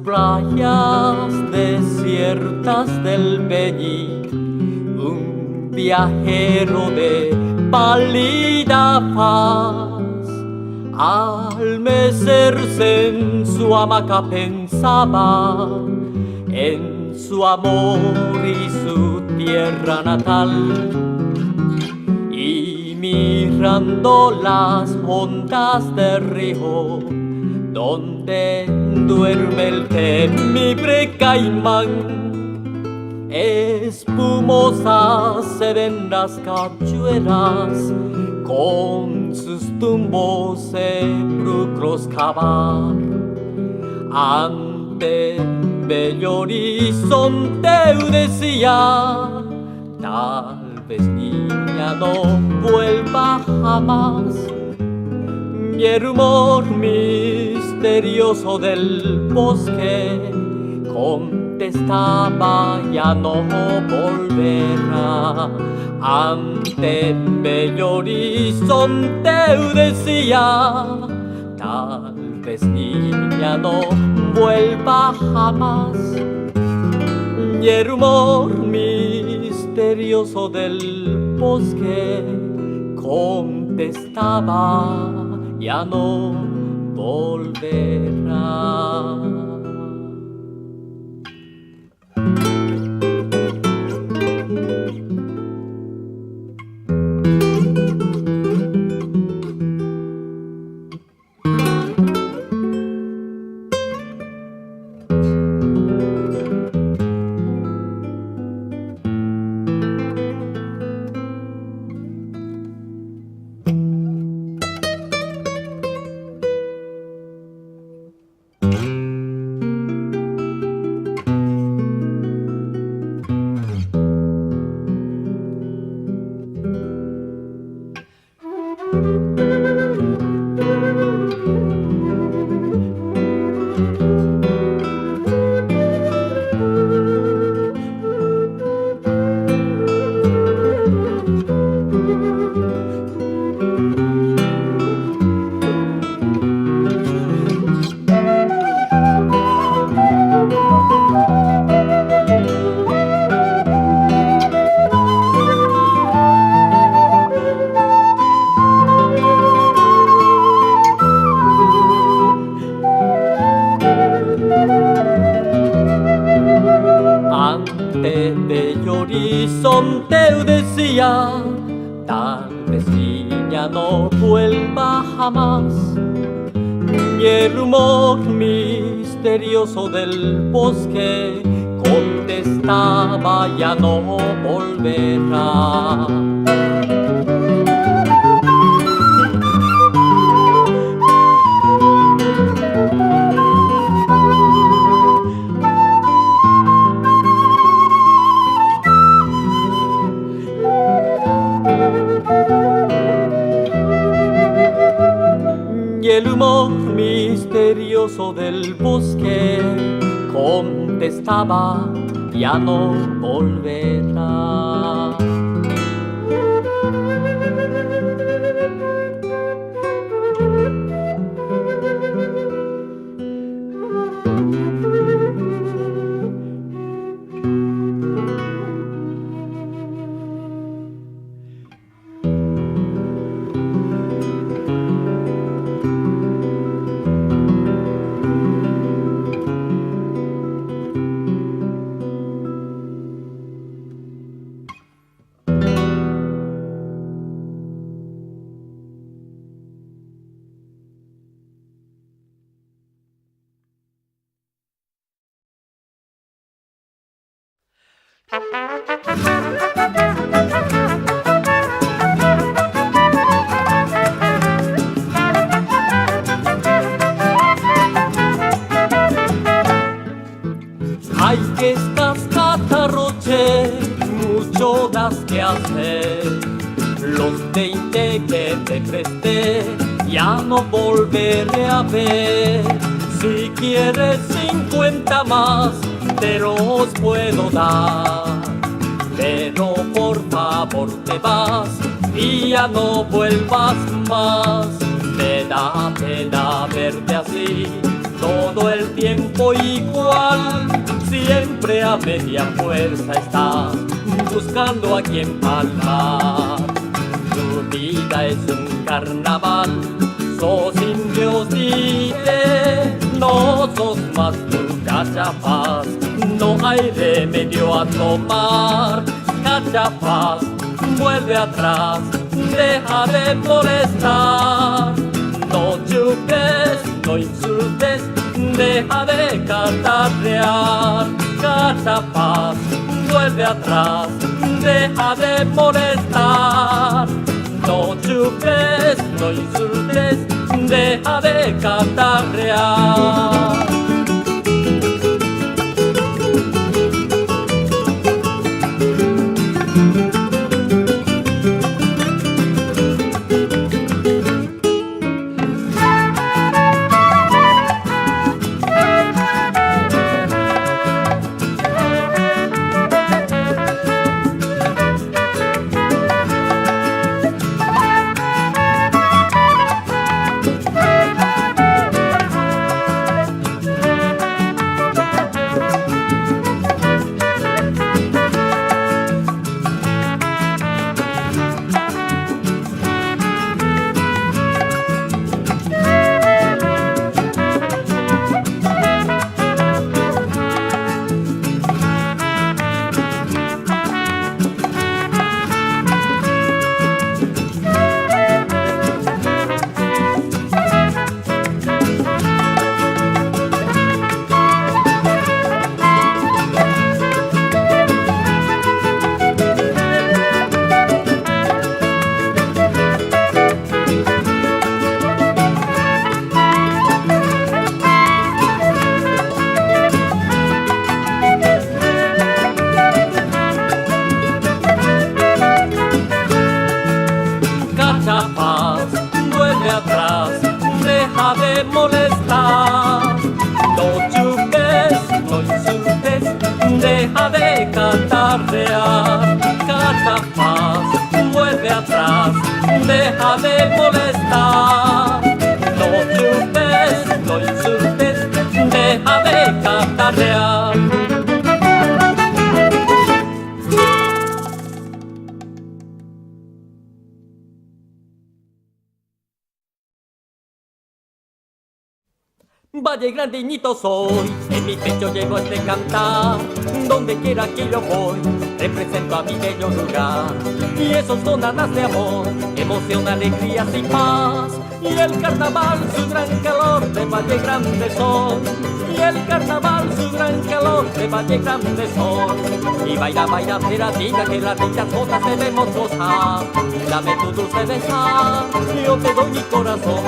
playas desiertas del Beni, un viajero de pálida faz, al mecerse en su hamaca pensaba en su amor y su tierra natal, y mirando las ondas del río donde duerme el temible caimán, espumosas se ven las cachuelas con sus tumbos sepulcros cavar. Ante bello horizonte decía, tal vez niña no vuelva jamás. Y el rumor misterioso del bosque contestaba, ya no volverá. Ante bello horizonte decía, tal vez niña no vuelva jamás. Y el rumor misterioso del bosque contestaba, ya no volverá. Ante bello horizonte decía, tal vez niña no vuelva jamás. Y el rumor misterioso del bosque contestaba, ya no volverá. Y el humor misterioso del bosque contestaba, ya no volverá. Hay que estas catarroche, mucho das que hacer. Los 20 que te presté ya no volveré a ver. Si quieres 50 más, te los puedo dar. Pero por favor te vas y ya no vuelvas más. Me da pena verte así, todo el tiempo igual, siempre a media fuerza estás buscando a quien palmar. Tu vida es un carnaval, sos indios dije, no sos más tu cachapaz, no hay remedio a tomar. Cachapaz, vuelve atrás, deja de molestar. No chupes, no insultes, deja de catarrear. Cachapaz, vuelve atrás, deja de molestar. No chupes, no insultes, deja de catarrear. Cachapaz, vuelve atrás, deja de molestar. No chupes, no insultes, deja de catarrear. Cachapaz, vuelve atrás, deja de molestar. No chupes, no insultes, deja de catarrear. Valle Grandinito soy, en mi pecho llevo este cantar, donde quiera que yo voy, represento a mi bello lugar. Y esos donadas de amor, emoción, alegría y paz, y el carnaval su gran calor de Valle Grande son. Y el carnaval su gran calor de Valle Grande son. Y baila, baila, peradilla, que las dichas cosas debemos gozar. Dame tu dulce besar, yo te doy mi corazón.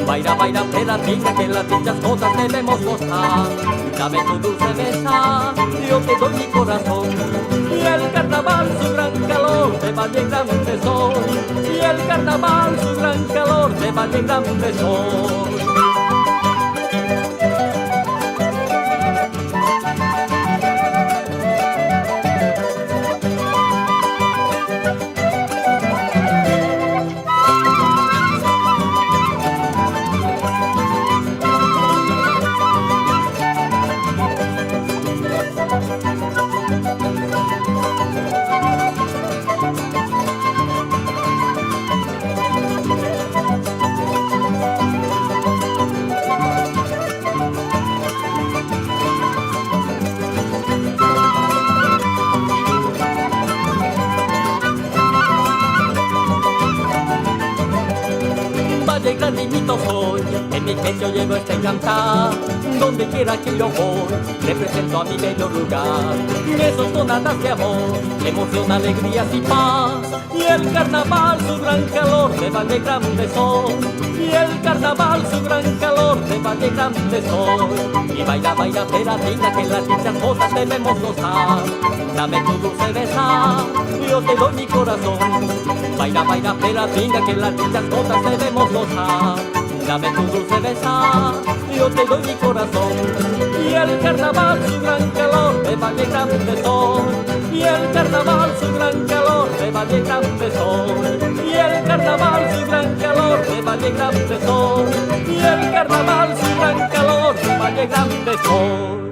Baila, baila, peradilla, que las dichas cosas debemos gozar. Dame tu dulce besar, yo te doy mi corazón. Y el carnaval su gran calor de Valle Grande son. Y el carnaval su gran calor de Valle Grande son. Valle Grandinito soy, en mi pecho llevo este cantar, donde quiera que yo voy, represento a mi bello lugar. Esos donadas de amor, emoción, alegrías y paz, y el carnaval su gran calor de Valle Grande son. Y el carnaval su gran calor de Valle Grande son. Y baila, baila, peradilla, que las dichas cosas debemos gozar. Dame tu dulce besar, yo te doy mi corazón. Baila, baila, peradilla, que las dichas cosas debemos gozar. Dame tu dulce besar, yo te doy mi corazón. Y el carnaval su gran calor de Valle Grande son. Y el carnaval su gran calor de Valle Grande son. Y el carnaval su gran calor de Valle Grande son. Y el carnaval su gran calor qué grande soy.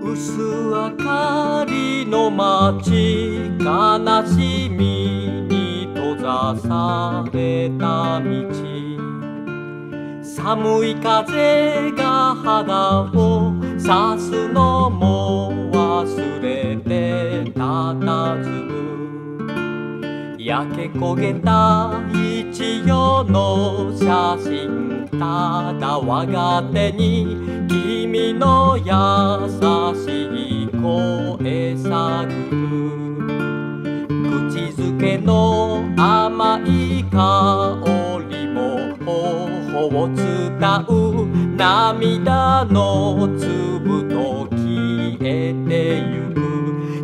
薄明かりの街、悲しみに閉ざされた道、寒い風が肌を刺すのも忘れて佇む、焼け焦げた一葉の写真、ただ我が手に君の優しい声探る、口づけの甘い香りも頬を伝う、涙の粒と消えてゆく、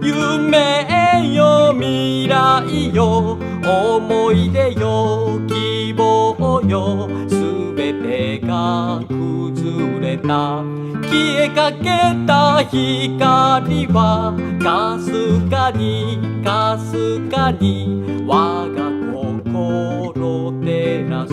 夢よ未来よ思い出よ希望よ、すべてが崩れた、消えかけた光はかすかにかすかに我が心照らす。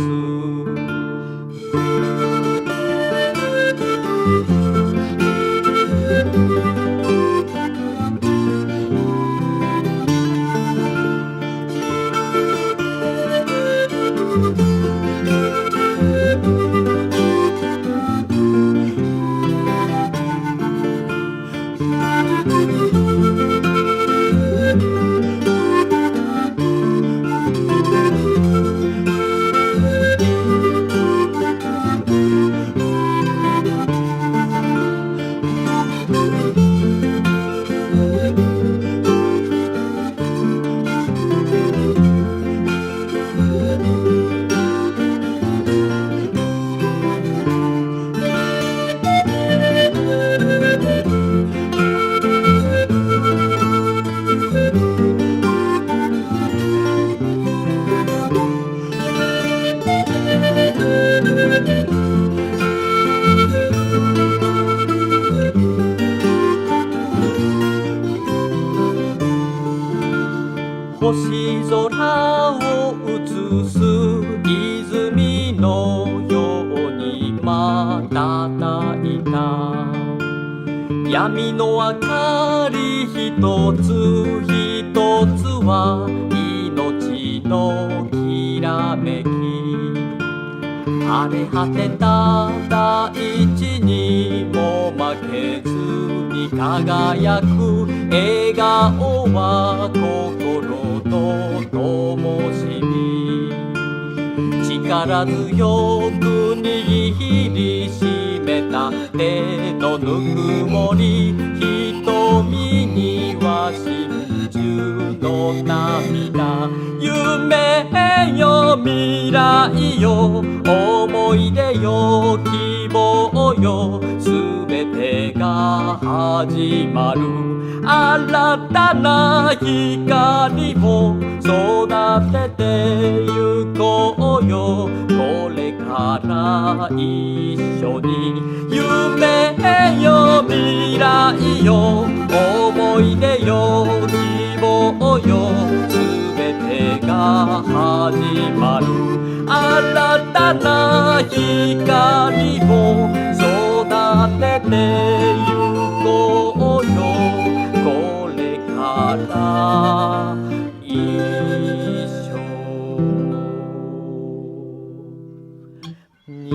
星空を映す泉のように瞬いた、闇の明かり一つ一つは命のきらめき、荒れ果てた大地にも負けずに輝く笑顔は心の灯火、力強く握りしめた手のぬくもり、瞳には真珠の涙、夢よ未来よ思い出よ希望よ、すべてが始まる、新たな光を育ててゆこうよ、これから一緒に、夢よ未来よ思い出よ希望よ、すべてが始まる、新たな光を育ててゆこうよ、これから一緒に。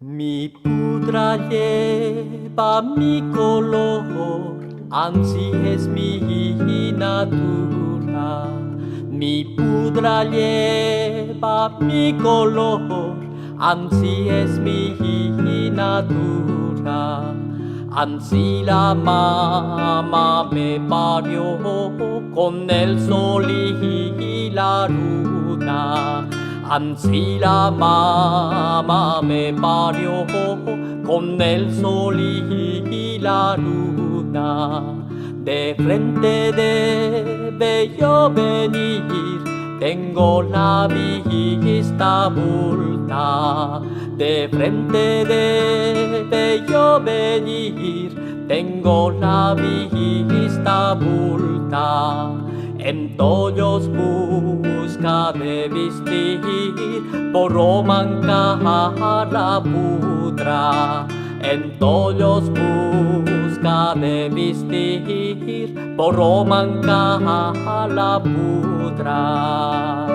Mi pudra lleva mi color, así es mi natura. Mi pudra lleva mi color, así es mi natura. Ansí la mamá me parió con el sol y la luna. Ansí la mamá me parió con el sol y la luna. De frente debe yo venir, tengo la vista abulta. De frente debe yo venir, tengo la vista abulta. En tollos busca de vestir, por romancar la pudra. En tollos busca de vestir, por romancar la pudra.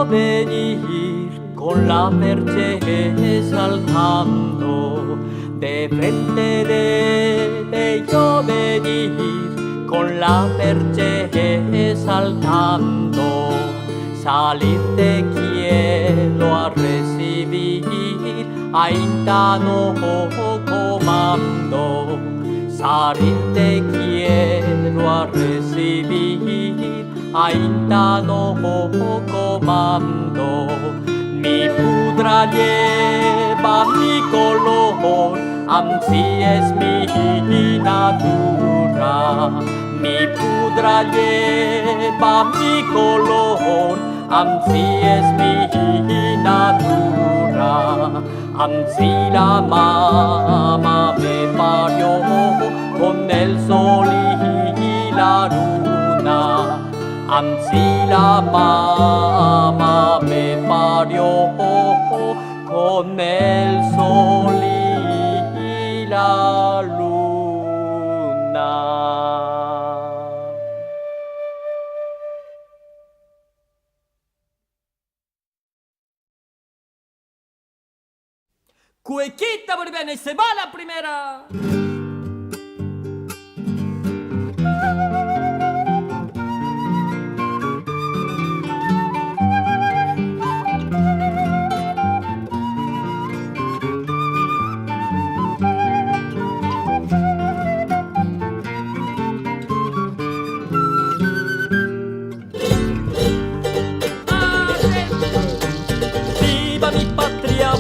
Venir con la perche saltando, de frente debe yo venir con la perche saltando. Salir te quiero a recibir, ainda no comando. Salir te quiero a recibir, ainda no comando. Mi pudra lleva mi color, así es mi natura. Mi pudra lleva mi color, así es mi natura. Así la mamá me parió con el sol y la luna. Ansí la mamá me parió con el sol y la luna. Cuequita boliviana y se va la primera.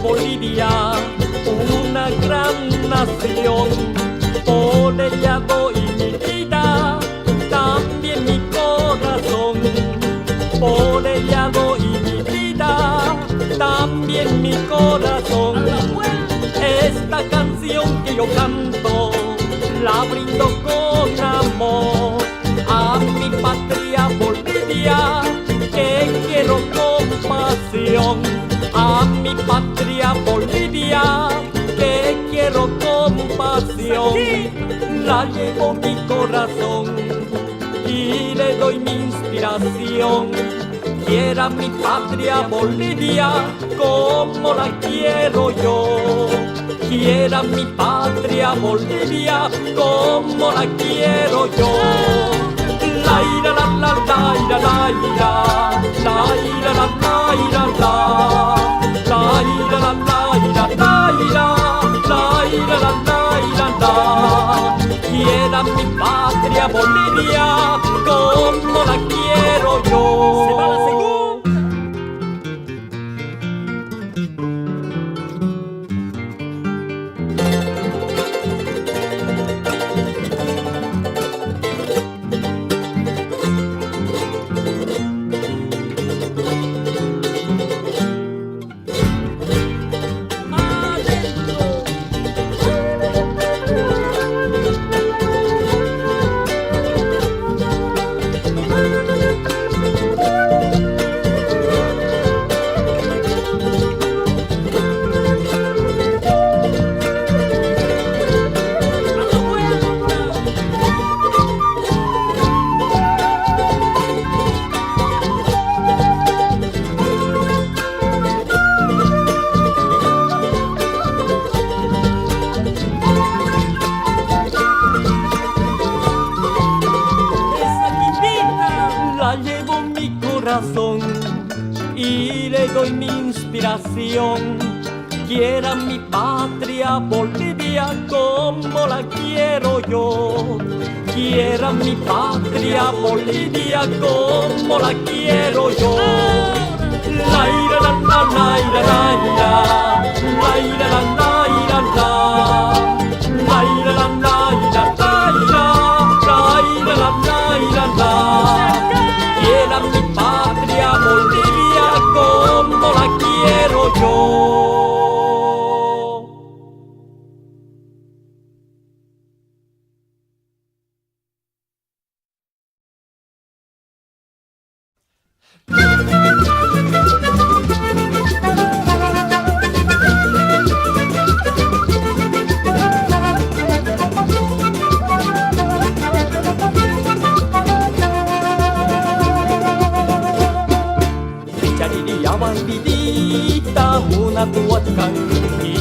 Bolivia, una gran nación, por ella doy mi vida, también mi corazón, por ella doy mi vida, también mi corazón. esta canción que yo canto la brindo con amor a mi patria Bolivia, que quiero con pasión. A mi patria Bolivia, que quiero con pasión. La llevo en mi corazón y le doy mi inspiración. Quiera mi patria Bolivia como la quiero yo. Quiera mi patria Bolivia como la quiero yo. La ira la ira la ira, la ira la ira la, la ira la ira la ira, la ira la ira la. Quiera mi patria Bolivia como la quiero yo. Se va la segunda. Y le doy mi inspiración. Quiera mi patria Bolivia como la quiero yo. Quiera mi patria Bolivia como la quiero yo. La ira la la ira la ira, la ira la ira la, la ira la ira la ira, la ira la ira la. Quiera mi patria Bolivia como la quiero yo. Baidita, una tuatkanki.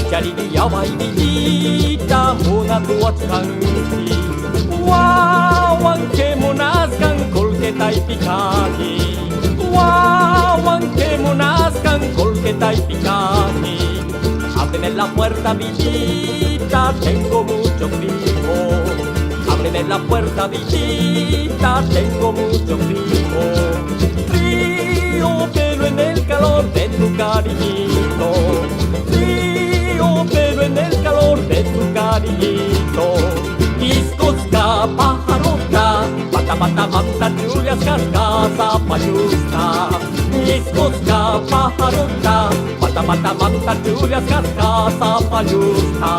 Charidia baidita, una tuatkanki. Wawan que monazcan colqueta y picaki. Wawan que monazcan colqueta y picaki. Ábreme la puerta, villita, tengo mucho frío. Ábreme la puerta, villita, tengo mucho frío. Pero en el calor de tu cariñito, frío, pero en el calor de tu cariñito. Iscosca, pajarota, pata pata manta, chulias, cascasa, payusta. Iscosca, pajarota, pata pata manta, chulias, cascasa, payusta.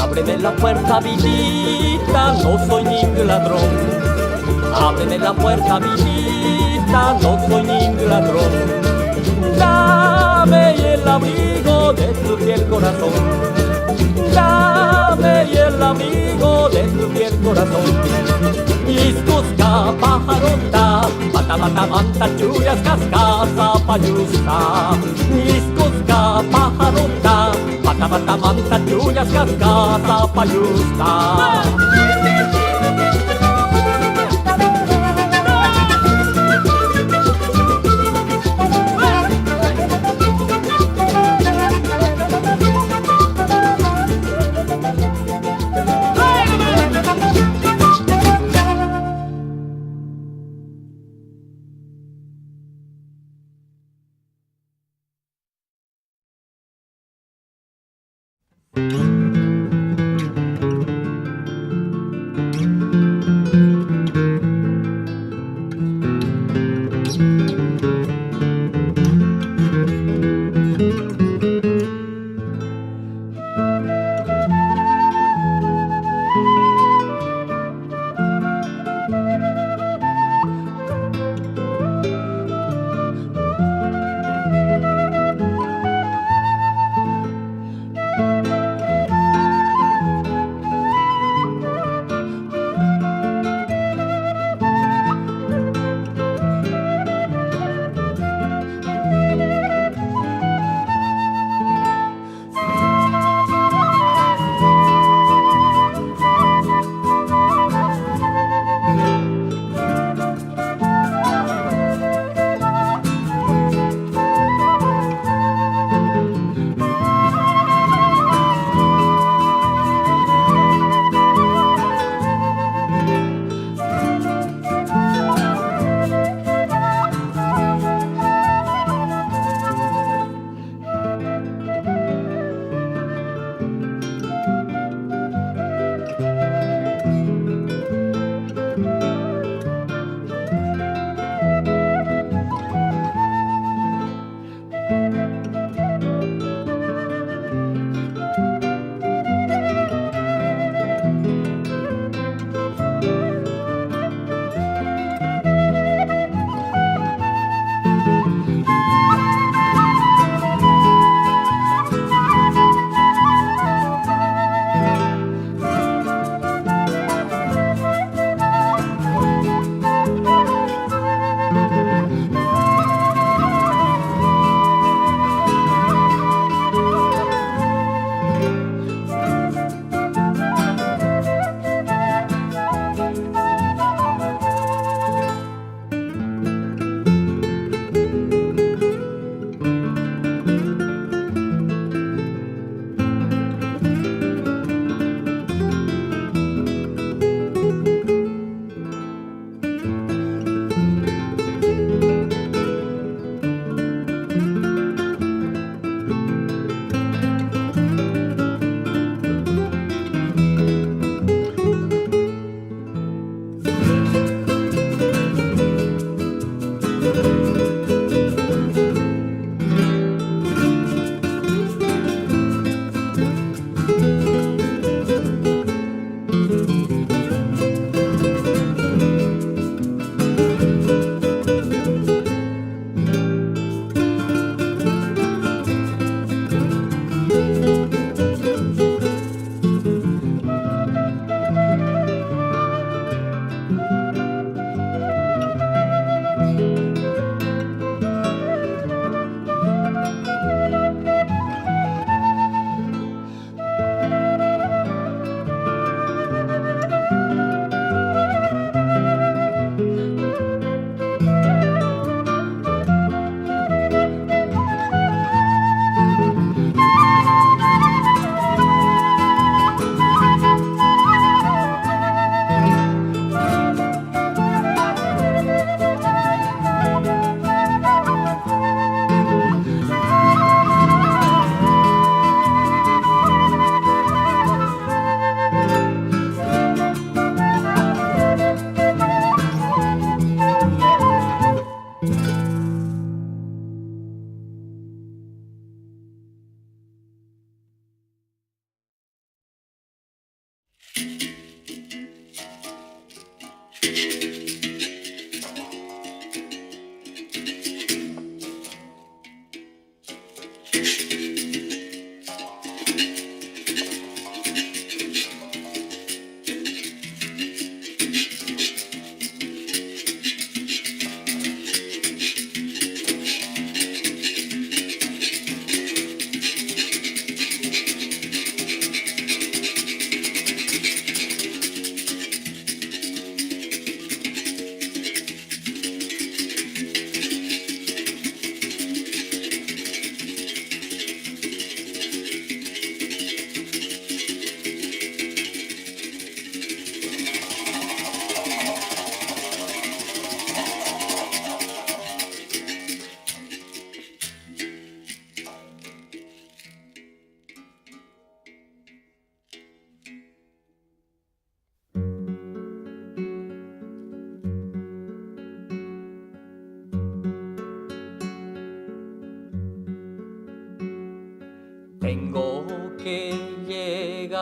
Ábreme la puerta, villita, no soy ningún ladrón. Ábreme la puerta, villita, no soy ningún ladrón. Dame el abrigo de tu fiel corazón. Dame el abrigo de tu fiel corazón. Iscusca, pajarota, pata pata manta, chullas, cascasa, payusta. Iscusca, pajarota, pata pata manta, chullas, cascasa, payusta.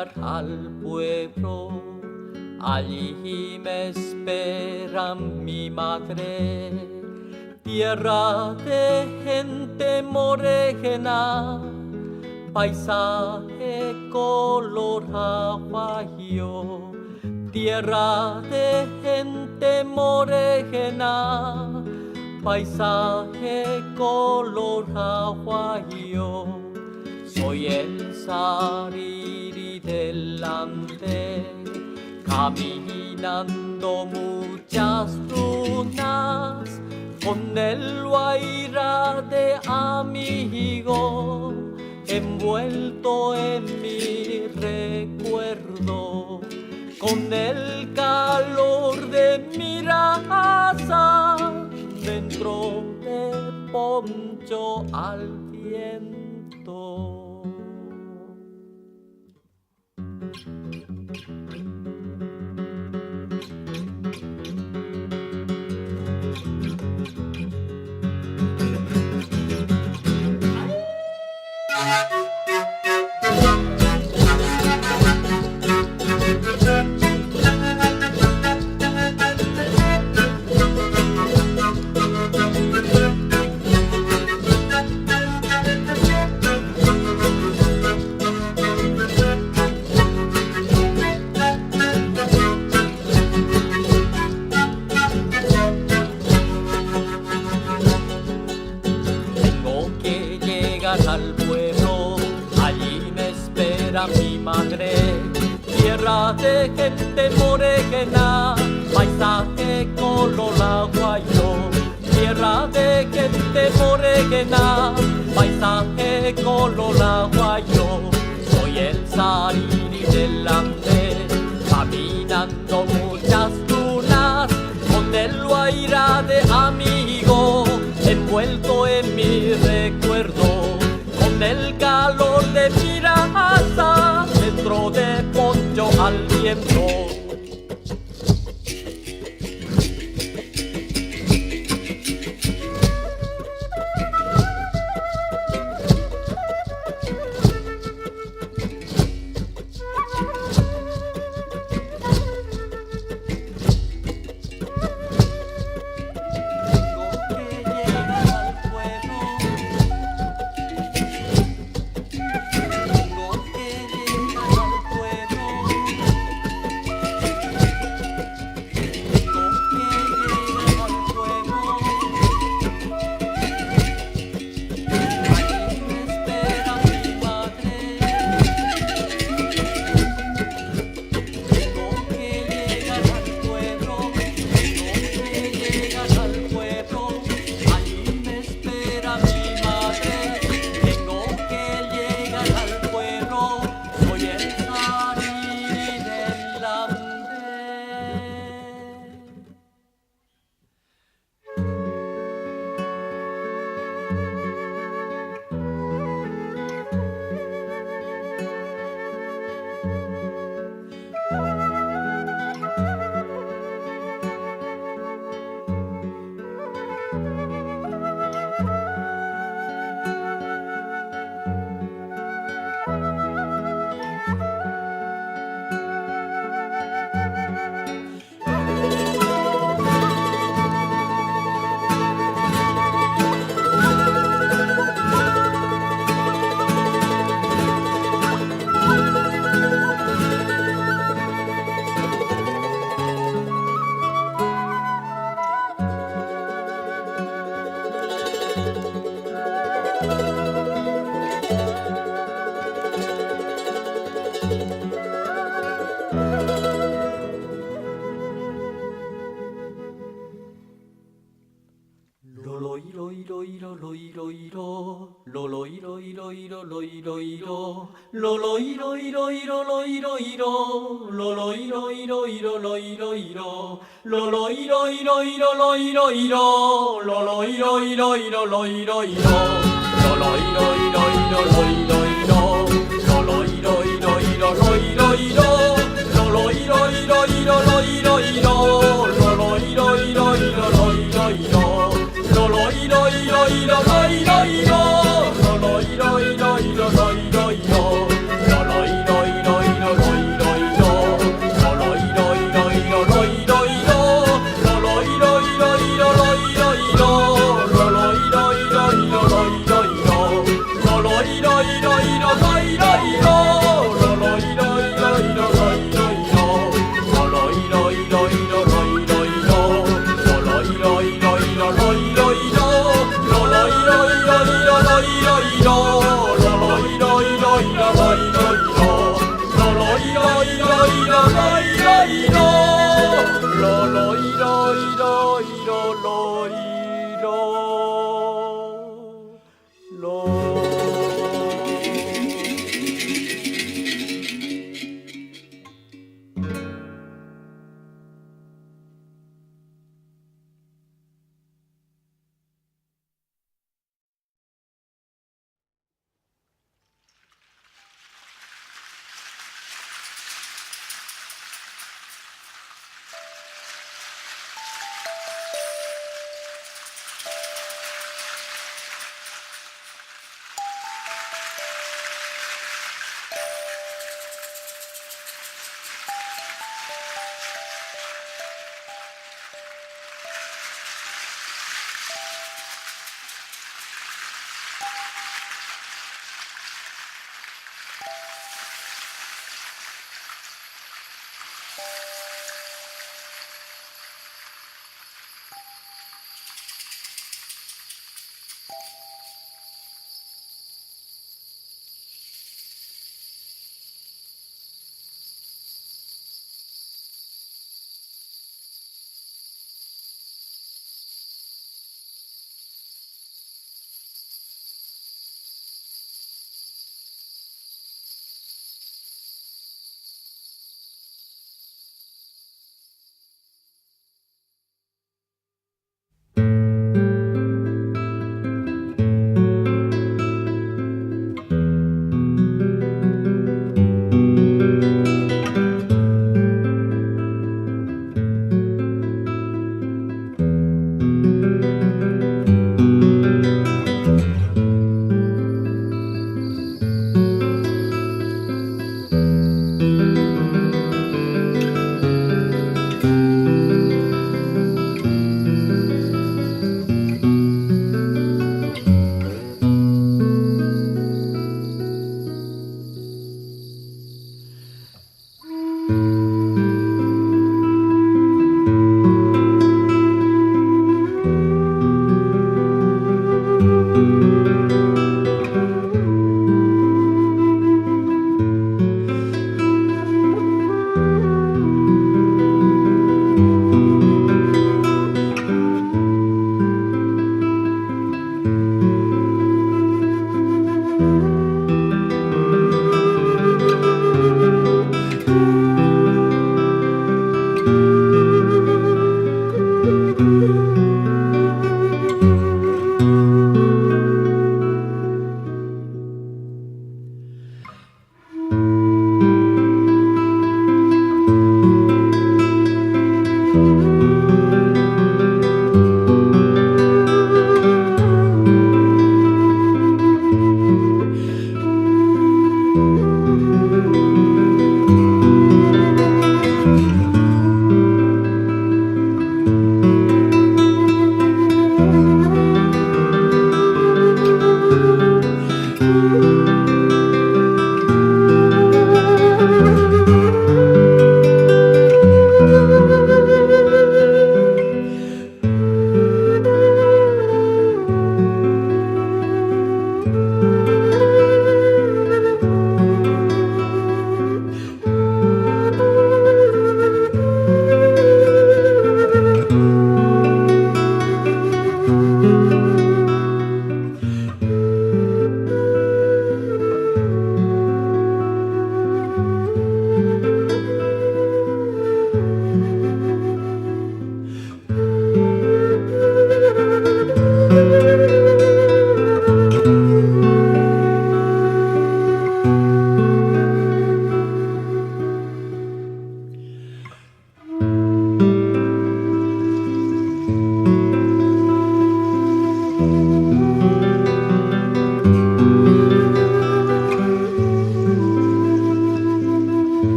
llegar al pueblo, allí me espera mi madre, tierra de gente morena, paisaje color aguayo, tierra de gente morena, paisaje color aguayo. Soy el Sariri del Ande, caminando muchas lunas, con el guaira de amigo, envuelto en mi recuerdo, con el calor de mi raza, dentro de poncho al viento. Al pueblo, allí me espera mi madre, tierra de gente morena, paisaje color aguayo, tierra de gente morena, paisaje color aguayo. Soy el Sariri del Ande, caminando muchas lunas, con el guaira de amigo, envuelto en mi recuerdo, con el calor de mi raza, dentro de poncho al viento. iro, iro, lo, iro, lo.